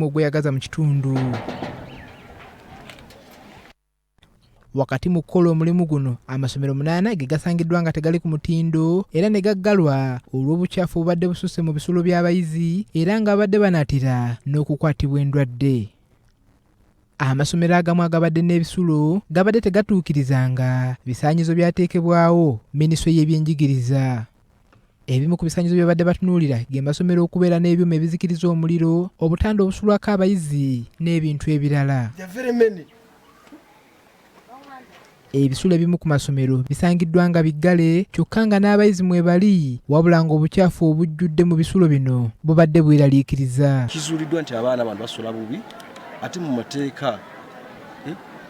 Gweyagaza mu kitundu. Wakati mu kukola omulimu guno amasomero Munaana ge gasangiddwa nga tegali ku mutindo era ne gaggalwa olw'obukyafu obubadde bususse mu bisulo by'abayizi era nga abadde banaatira n'okukwatibwa endwadde. Amasomero agamu agabadde n'ebisulo gabadde tegatuukirizanga bisaanyizo byateekebwawo minisitule y'ebyenjigiriza. Ebimu ku bisaanyizo bye badde batunuulira ge masomero okubeera n'ebyuma ebizikiriza omuliro, obutanda obusulwako abayizi n'ebintu ebirala. Ebisulo ebimu ku masomero bisangiddwa nga biggale kyokka nga n'abayizi mwe bali wabula nga obukyafu obujjudde mu bisulo bino bubadde bweraliikiriza. Kizuuliddwa nti abaana abantu basula bubi ate mu mateeka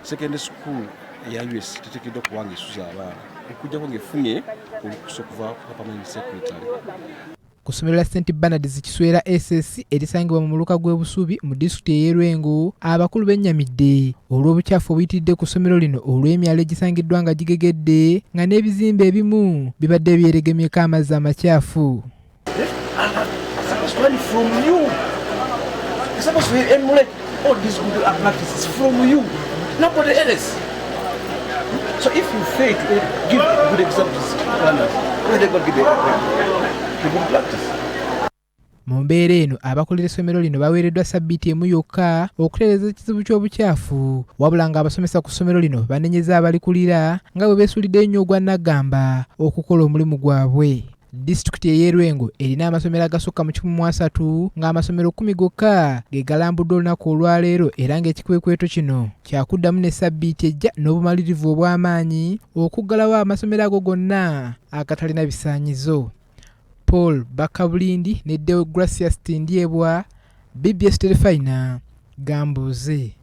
secondary school eya US teteekeddwa kuba ng'esuza abaana okuggyako ng'efunye olukusa okuva ku permanent secretary. Ku ssomero lya St. Bernard's Kiswera SS erisangibwa mu muluka gw'e Busubi mu disitulikiti y'e Lwengo, abakulu bennyamidde olw'obukyafu obuyitiridde ku ssomero lino olw'emyalo egisangiddwa nga gigegedde nga n'ebizimbe ebimu bibadde byeregemyeko amazzi amakyafu. So if you fail to give good examples, where they going to give the good practice? Mu mbeera eno abakulira essomero lino baweereddwa sabbiiti emu yokka okutereeza ekizibu ky'obukyafu wabula nga abasomesa ku ssomero lino banenyeza abalikulira nga bwe beesuulidde ennyo ogwa naggamba okukola omulimu gwabwe. Disitulikiti ey'e Lwengo erina amasomero agasukka mu 130 ng'amasomero 10 gokka ge galambuddwa olunaku olwaleero era ng'ekikwekweto kino kyakuddamu ne sabbiiti ejja n'obumalirivu obw'amaanyi okuggalawo amasomero ago gonna agatalina bisaanyizo. Paul Bakabulindi ne Deo Gracias Tindyebwa, BBS Telefina, Gambuze.